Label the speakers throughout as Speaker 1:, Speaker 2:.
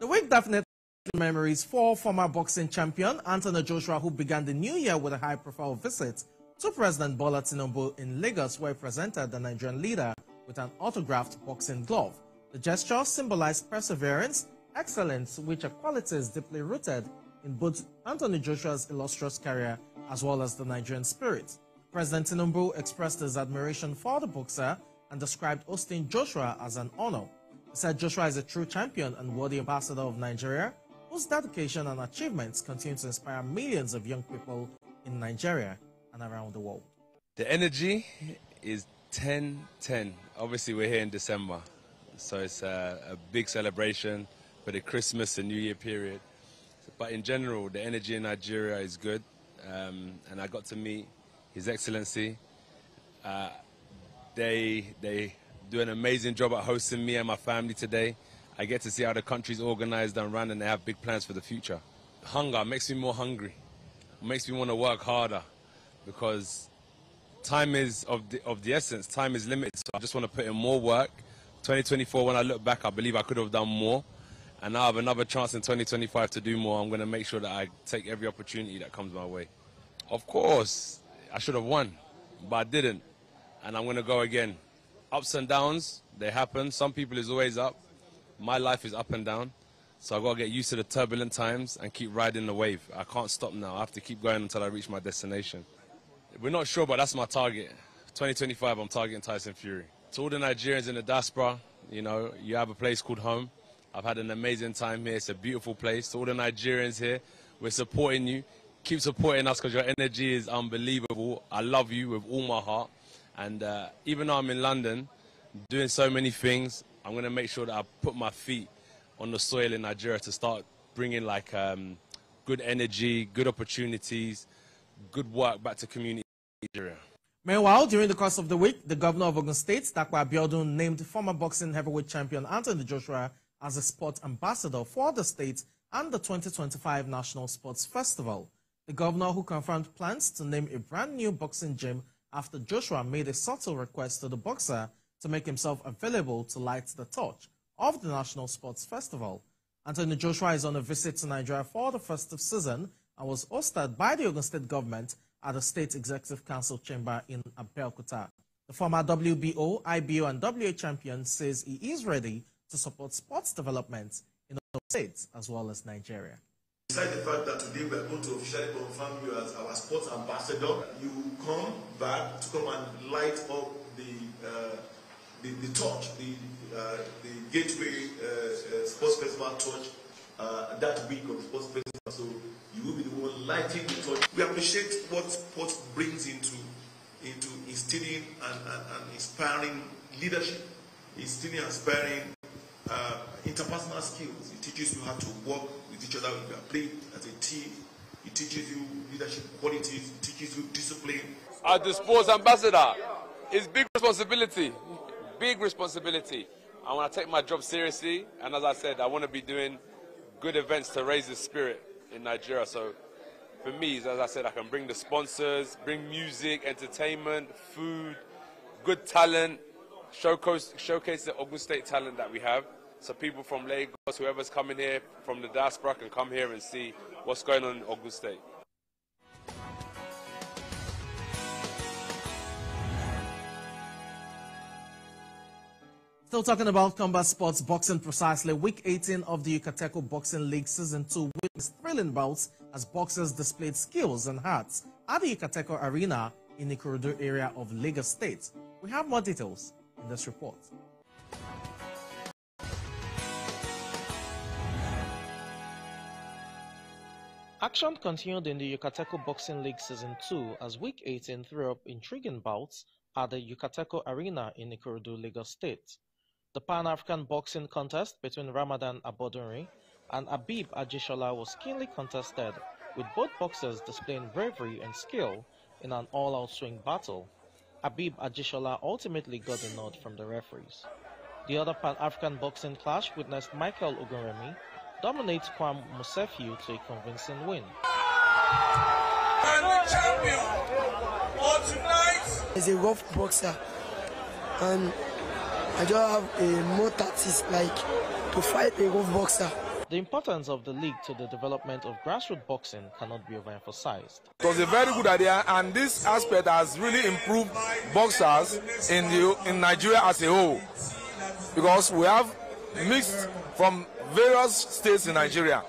Speaker 1: The week definitely memories for former boxing champion Anthony Joshua, who began the new year with a high-profile visit to President Bola Tinubu in Lagos, where he presented the Nigerian leader with an autographed boxing glove. The gesture symbolized perseverance, excellence, which are qualities deeply rooted in both Anthony Joshua's illustrious career as well as the Nigerian spirit. President Tinubu expressed his admiration for the boxer and described hosting Joshua as an honor. He said Joshua is a true champion and worthy ambassador of Nigeria, whose dedication and achievements continue to inspire millions of young people in Nigeria and around the world.
Speaker 2: The energy is 10-10. Obviously, we're here in December, so it's a big celebration for the Christmas and New Year period. But in general, the energy in Nigeria is good, and I got to meet His Excellency. They do an amazing job at hosting me and my family today. I get to see how the country's organized and run, and they have big plans for the future. Hunger makes me more hungry, makes me want to work harder, because time is of the essence. Time is limited, so I just want to put in more work. 2024, when I look back, I believe I could have done more, and I have another chance in 2025 to do more. I'm going to make sure that I take every opportunity that comes my way. Of course, I should have won, but I didn't, and I'm going to go again. Ups and downs, they happen. Some people is always up. My life is up and down, so I've got to get used to the turbulent times and keep riding the wave. I can't stop now. I have to keep going until I reach my destination. We're not sure, but that's my target. 2025, I'm targeting Tyson Fury. To all the Nigerians in the diaspora, you know, you have a place called home. I've had an amazing time here. It's a beautiful place. To all the Nigerians here, we're supporting you. Keep supporting us because your energy is unbelievable. I love you with all my heart. And even though I'm in London, doing so many things, I'm going to make sure that I put my feet on the soil in Nigeria to start bringing like good energy, good opportunities, good work back to community in Nigeria.
Speaker 1: Meanwhile, during the course of the week, the governor of Ogun State, Dapo Abiodun, named former boxing heavyweight champion Anthony Joshua as a sports ambassador for the state and the 2025 National Sports Festival. The governor, who confirmed plans to name a brand new boxing gym after Joshua, made a subtle request to the boxer to make himself available to light the torch of the National Sports Festival. Anthony Joshua is on a visit to Nigeria for the festive season and was hosted by the Ogun State government at the State Executive Council chamber in Abeokuta. The former WBO, IBO, and WA champion says he is ready to support sports development in Ogun State as well as Nigeria.
Speaker 3: Besides the fact that today we are going to officially confirm you as our sports ambassador, you will come back to come and light up the torch, the Gateway Sports Festival torch that week of the Sports Festival. So you will be the one lighting the torch. We appreciate what sports brings into instilling and inspiring leadership, instilling and inspiring interpersonal skills. It teaches you how to work with each other when you are playing as a team. It teaches you leadership qualities. It teaches you discipline.
Speaker 2: As the sports ambassador, it's big responsibility. Big responsibility. I want to take my job seriously, and as I said, I want to be doing good events to raise the spirit in Nigeria. So for me, as I said, I can bring the sponsors, bring music, entertainment, food, good talent, showcase the Ogun State talent that we have. So people from Lagos, whoever's coming here from the diaspora can come here and see what's going on in Ogun State.
Speaker 1: Still talking about combat sports boxing precisely, week 18 of the Yucateco Boxing League Season 2 witnessed thrilling bouts as boxers displayed skills and hearts at the Yucateco Arena in the Ikorodu area of Lagos State. We have more details in this report. Action continued in the Yucateco Boxing League Season 2 as week 18 threw up intriguing bouts at the Yucateco Arena in Ikorodu, Lagos State. The Pan-African boxing contest between Ramadan Abodunri and Abib Ajishola was keenly contested, with both boxers displaying bravery and skill in an all-out swing battle. Abib Ajishola ultimately got the nod from the referees. The other Pan-African boxing clash witnessed Michael Ogunremi dominate Kwam Musefiu to a convincing win.
Speaker 4: And the champion for tonight
Speaker 5: is a rough boxer, and I just have more tactics like to fight a rough boxer.
Speaker 1: The importance of the league to the development of grassroots boxing cannot be overemphasized.
Speaker 5: It was a very good idea, and this aspect has really improved boxers in Nigeria as a whole, because we have mixed from various states in Nigeria.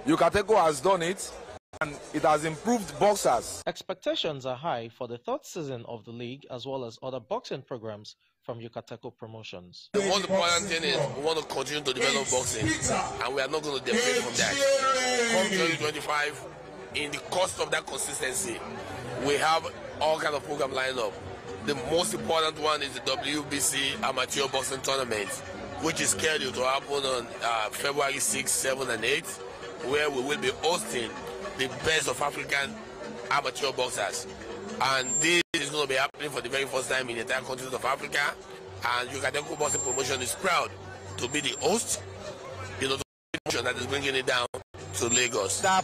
Speaker 5: Yucateco has done it, and it has improved boxers.
Speaker 1: Expectations are high for the third season of the league, as well as other boxing programs from Yucateco Promotions.
Speaker 6: The most important thing is we want to continue to develop boxing, and we are not going to deviate from that. Come 2025, in the cost of that consistency, we have all kinds of programs lined up. The most important one is the WBC Amateur Boxing Tournament, which is scheduled to happen on February 6, 7, and 8, where we will be hosting the best of African amateur boxers. And this is going to be happening for the very first time in the entire continent of Africa. And Yucateco Boxing Promotion is proud to be the host, the promotion that is bringing it down to Lagos.
Speaker 7: The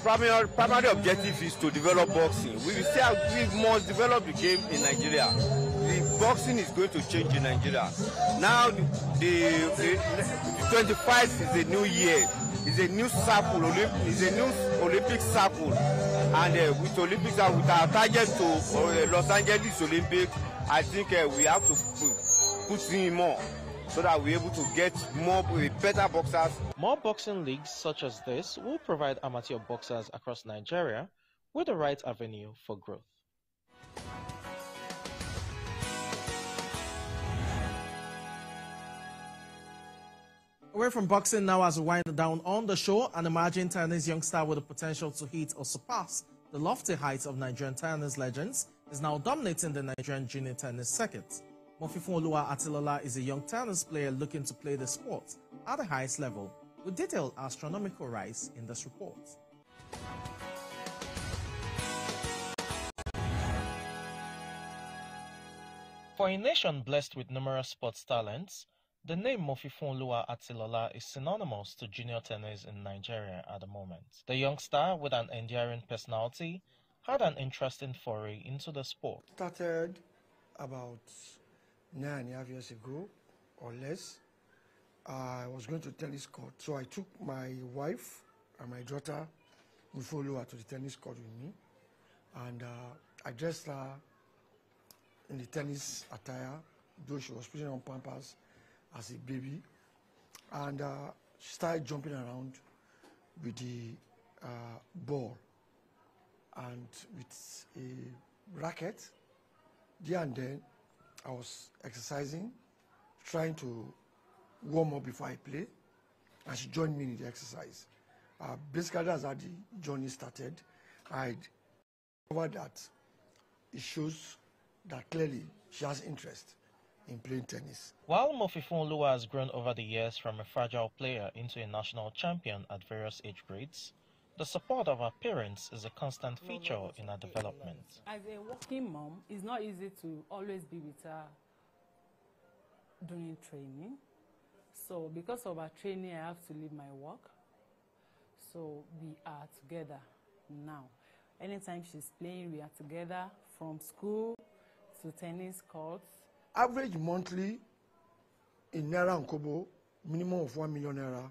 Speaker 7: primary objective is to develop boxing. We must develop the game in Nigeria. The boxing is going to change in Nigeria. Now, the 25th is a new year. It's a new circle. It's a new Olympic circle. And with Olympics, with our target to Los Angeles Olympics, I think we have to put in more so that we're able to get more better boxers.
Speaker 1: More boxing leagues such as this will provide amateur boxers across Nigeria with the right avenue for growth. Away from boxing now, as we wind down on the show, an emerging tennis youngster with the potential to hit or surpass the lofty heights of Nigerian tennis legends is now dominating the Nigerian junior tennis circuit. Mofifunoluwa Atilola is a young tennis player looking to play the sport at the highest level, with detailed astronomical rise in this report. For a nation blessed with numerous sports talents, the name Mofifunoluwa Atilola is synonymous to junior tennis in Nigeria at the moment. The youngster, with an endearing personality, had an interesting foray into the sport.
Speaker 8: Started about 9.5 years ago or less. I was going to tennis court, so I took my wife and my daughter Mofifunoluwa to the tennis court with me, and I dressed her in the tennis attire, though she was putting on pampers as a baby, and she started jumping around with the ball and with a racket. There and then I was exercising, trying to warm up before I play, and she joined me in the exercise. Basically, that's how the journey started. I discovered that it shows that clearly she has interest in playing tennis.
Speaker 1: While Mofifunoluwa has grown over the years from a fragile player into a national champion at various age grades, the support of her parents is a constant feature in her development.
Speaker 9: As a working mom, it's not easy to always be with her during training. So because of her training, I have to leave my work. So we are together now. Anytime she's playing, we are together from school to tennis courts.
Speaker 8: Average monthly in Naira and Kobo, minimum of 1 million Naira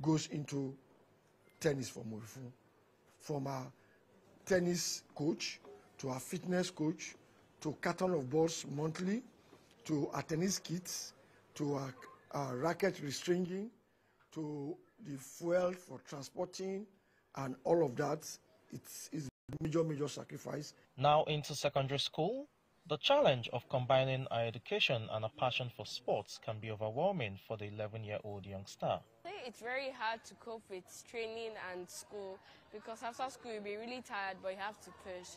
Speaker 8: goes into tennis for Mofifu. From our tennis coach to our fitness coach to carton of balls monthly to our tennis kits to our racket restringing to the fuel for transporting and all of that. It's a major sacrifice.
Speaker 1: Now into secondary school, the challenge of combining our education and a passion for sports can be overwhelming for the 11-year-old youngster.
Speaker 10: It's very hard to cope with training and school because after school you'll be really tired, but you have to push.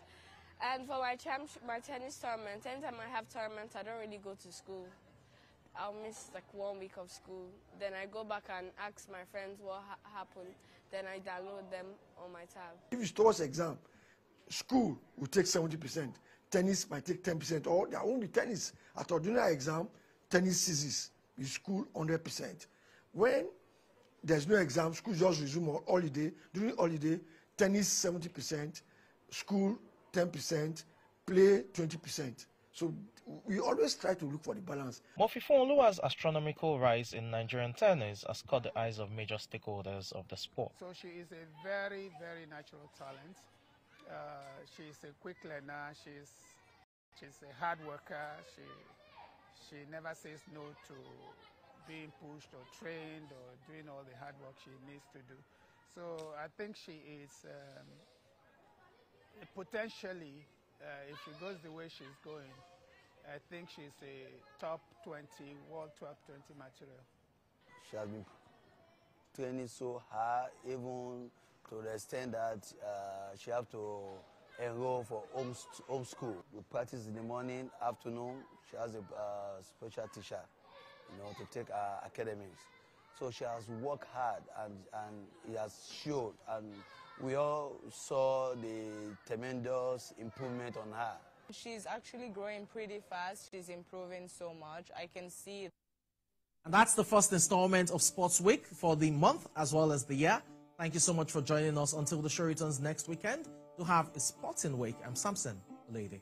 Speaker 10: And for my tennis tournament, anytime I have tournaments, I don't really go to school. I'll miss like 1 week of school. Then I go back and ask my friends what happened. Then I download them on my tab.
Speaker 8: If it's towards exam, school will take 70%. Tennis might take 10%, or there won't be tennis. At ordinary exam, tennis ceases. In school, 100%. When there's no exam, school just resume on holiday. During holiday, tennis 70%, school 10%, play 20%. So we always try to look for the balance.
Speaker 1: Mofifonoluwa's astronomical rise in Nigerian tennis has caught the eyes of major stakeholders of the sport.
Speaker 11: So she is a very, very natural talent. She is a quick learner. She's a hard worker. She never says no to being pushed or trained or doing all the hard work she needs to do. So I think she is potentially, if she goes the way she's going, I think she's a top 20, world top 20 material.
Speaker 12: She has been training so hard, even to the extent that she has to enroll for home school. We practice in the morning, afternoon. She has a special teacher, to take academics. So she has worked hard and it has showed. And we all saw the tremendous improvement on her.
Speaker 13: She's actually growing pretty fast. She's improving so much. I can see it.
Speaker 1: And that's the first installment of Sports Week for the month as well as the year. Thank you so much for joining us until the show returns next weekend to have a sporting week. I'm Samson Lady.